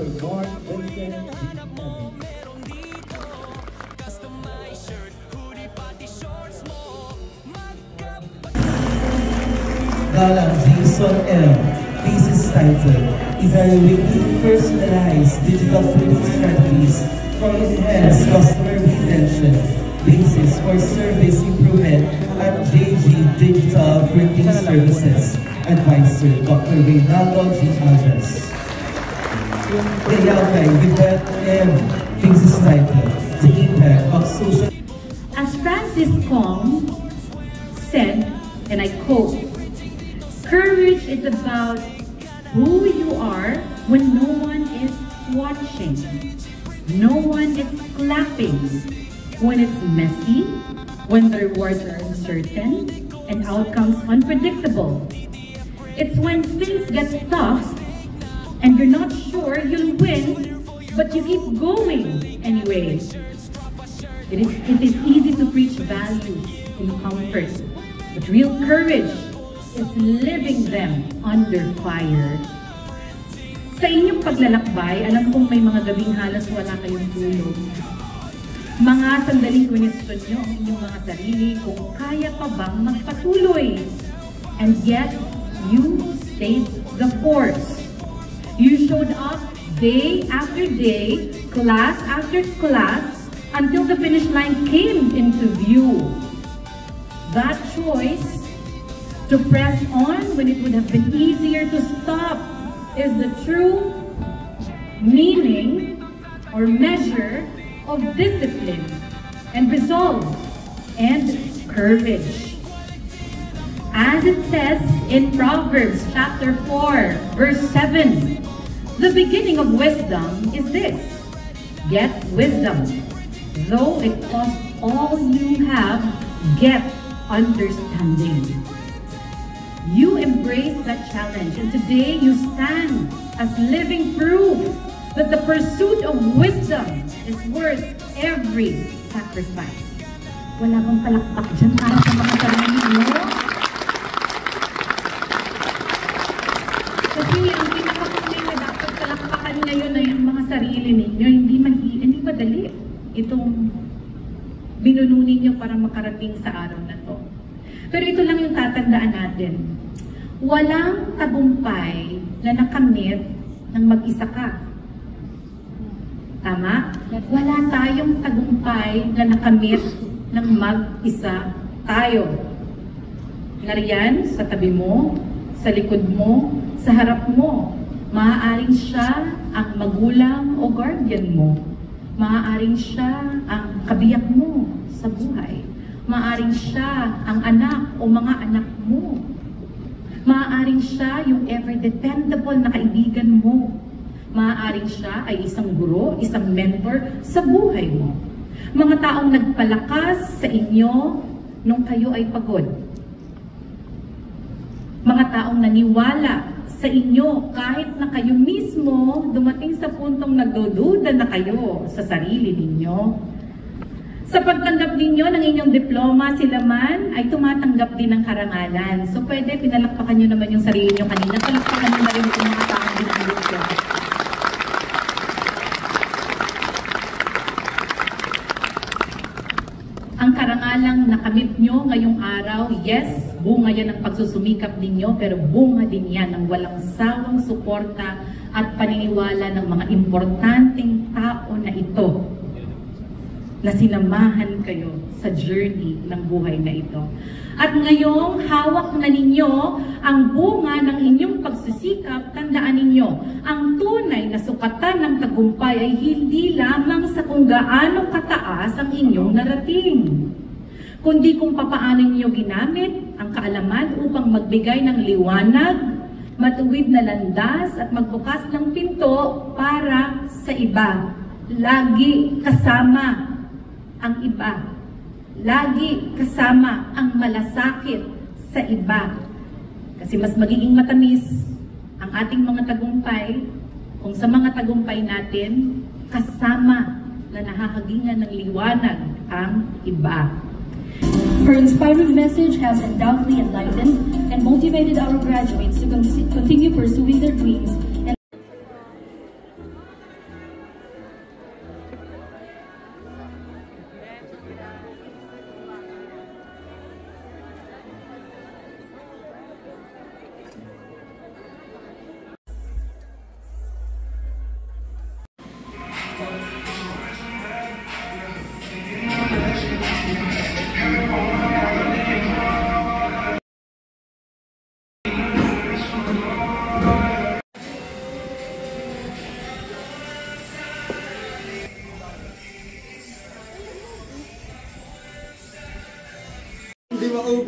Dr. Mark Vincent. Galang Jason M. Thesis title, Evaluating Personalized Digital Printing Strategies for Enhanced Customer Retention, Basis for Service Improvement at JG Digital Printing Services. Advisor, Dr. Reynaldo G. Alves. Kayakay Yvette M. Thesis title, The Impact of Social. As Francis Kong said, and I quote, "Courage is about who you are when no one is watching. No one is clapping. When it's messy, when the rewards are uncertain, and outcomes unpredictable. It's when things get tough, and you're not sure you'll win, but you keep going anyway. It is easy to preach values in comfort, but real courage is living them under fire." Sa inyong paglalakbay, alam kong may mga gabing halos wala kayong tulog. Mga sandaling kwestiyon nyo ang inyong mga sarili kung kaya pa bang magpatuloy. And yet, you stayed the course. You showed up day after day, class after class, until the finish line came into view. That choice to press on when it would have been easier to stop is the true meaning or measure of discipline and resolve and courage. As it says in Proverbs chapter 4, verse 7, the beginning of wisdom is this: get wisdom. Though it costs all you have, get understanding. You embrace that challenge, and today you stand as living proof that the pursuit of wisdom is worth every sacrifice. Wala bang palakpak dyan para sa mga sarili mo? Kasi ang pinakapunay na dapat palakpakan ngayon ay ang mga sarili ninyo. Hindi madali itong binununin nyo para makarating sa araw na to. Pero ito lang yung tatandaan natin. Walang tagumpay na nakamit ng mag-isa ka. Tama? Wala tayong tagumpay na nakamit ng mag-isa tayo. Nariyan sa tabi mo, sa likod mo, sa harap mo. Maaaring siya ang magulang o guardian mo. Maaaring siya ang kabiyak mo sa buhay. Maaaring siya ang anak o mga anak mo. Maaaring siya yung ever-dependable na kaibigan mo. Maaaring siya ay isang guro, isang mentor sa buhay mo. Mga taong nagpalakas sa inyo nung kayo ay pagod. Mga taong naniwala sa inyo kahit na kayo mismo dumating sa puntong nagdududa na kayo sa sarili ninyo. Sa pagtanggap ninyo ng inyong diploma, sila man ay tumatanggap din ng karangalan. So pwede, pinalakpakan nyo naman yung sarili nyo kanina. Palakpakan nyo na rin yung mga taong binanggit ko. Ang karangalang nakamit nyo ngayong araw, yes, bunga yan ng pagsusumikap ninyo, pero bunga din yan ng walang sawang suporta at paniniwala ng mga importanteng tao na ito, na sinamahan kayo sa journey ng buhay na ito. At ngayong hawak na ninyo ang bunga ng inyong pagsisikap, tandaan ninyo, ang tunay na sukatan ng tagumpay ay hindi lamang sa kung gaano kataas ang inyong narating, kundi kung papaano ninyo ginamit ang kaalaman upang magbigay ng liwanag, matuwid na landas at magbukas ng pinto para sa iba. Lagi kasama ang iba. Lagi kasama ang malasakit sa iba. Kasi mas magiging matamis ang ating mga tagumpay kung sa mga tagumpay natin, kasama na nahahagingan ng liwanag ang iba. Her inspiring message has undoubtedly enlightened and motivated our graduates to continue pursuing their dreams.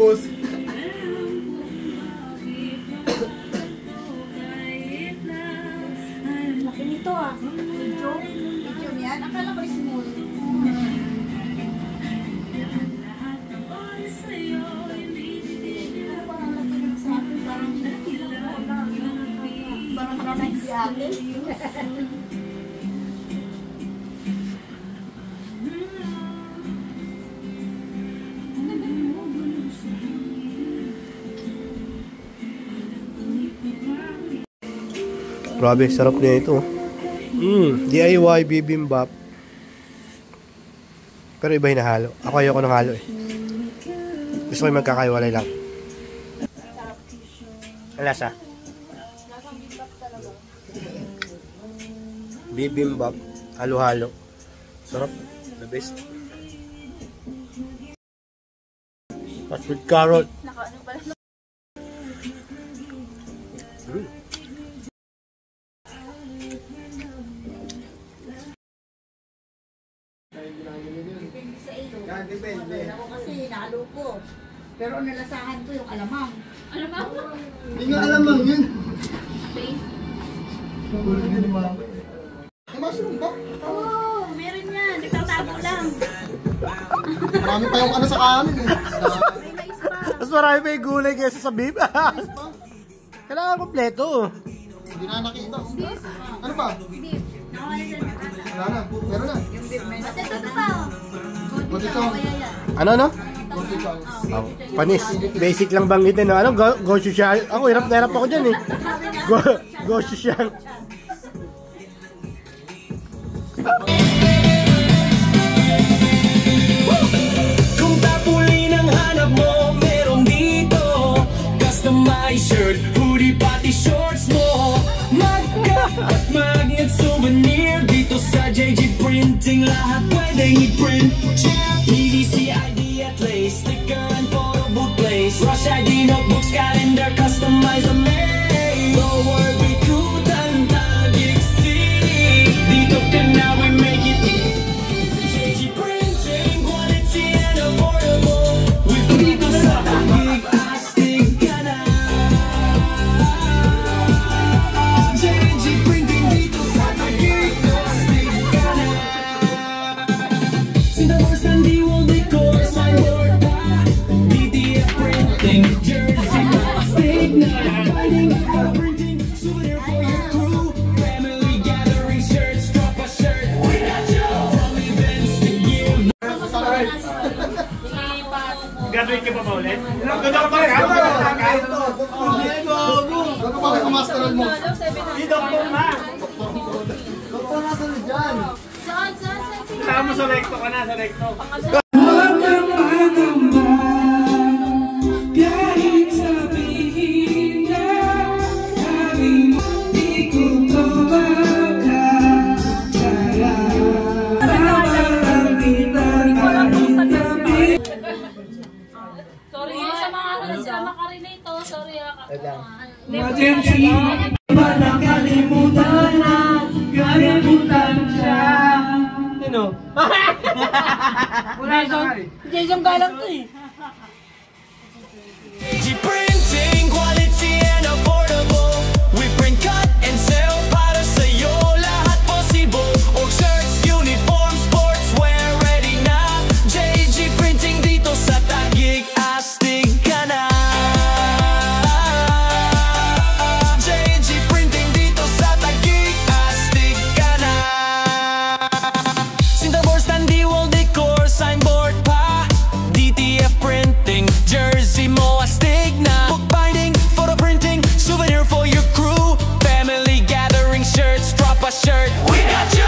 ubos. Laki nito ah. Video niyan. Akala ko small. Parang maraming si ate. Grabe, sarap niya ito. DIY bibimbap. Pero iba hinahalo. Ako ayoko ng halo eh. Gusto ko yung magkakaiwalay lang. Ang lasa? Bibimbap. Halo-halo. Sarap. The best. Tapos with carrot. Depende. Ako kasi nalo ko. Pero ang nalasahan ko yung alamang. Alamang? Hindi nga alamang yun. Mushroom ba? Oo, meron yan. Nagtatago lang. Marami pa yung ano sa kanin eh. May mais pa. Mas marami pa yung gulay kaysa sa beef. Kailangan kompleto. Hindi na nakita. Ano pa? Beef. Wala na. Meron na. Yung beef may nasa. Ito pa. Ano? Panis. Basic lang banggitin. Ano? Go social. Ako, hirap na hirap ako dyan eh. Go social. Kung tapulin ang hanap mo, meron dito. Customized shirt, hoodie, pati shorts mo. Magka at magnet souvenir dito sa JG Printing. Lahat pwedeng i-print. PVC ID at lace, sticker and photo booth place. Rush ID, notebooks, calendar, customize the maze. Lower Bikutan, Taguig City. Dito ka na, we make it JG Printing, quality and affordable. With dito sa Taguig, astig ka na. JG Printing dito sa Taguig, astig ka na. Sintabos ng Diwal Decor, signboard pa. DTF Printing, jersey, astig na. Fighting for printing, souvenir for your crew. Family gathering shirts, drop a shirt. We got you from events to give. Graduate ka pa ba ulit? Ganda ka pa rin. Ano pa rin ang masteral mo? Si Doktor Ma. Doktor nasa na dyan. Kailangan mo sa recto ka na, sa recto. Kahit sabihin na kami di ko to makakaya. Sorry sa mga sa makarinate. Sorry Emergency! Ba nakalimutan na kalimutan siya? Sino? Jason Galang to eh. JG Printing, quality and affordable. We print, cut, and sell para sa'yo. Lahat possible. Org shirts, uniform, sportswear, ready na. JG Printing dito sa Taguig, astig ka na. JG Printing dito sa Taguig, astig ka na. Sintabors ng Diwal Decor, signboard pa. DTF Printing, jersey mo astig na. Bookbinding, photo printing, souvenir for your crew. Family gathering shirts, drop a shirt. We got you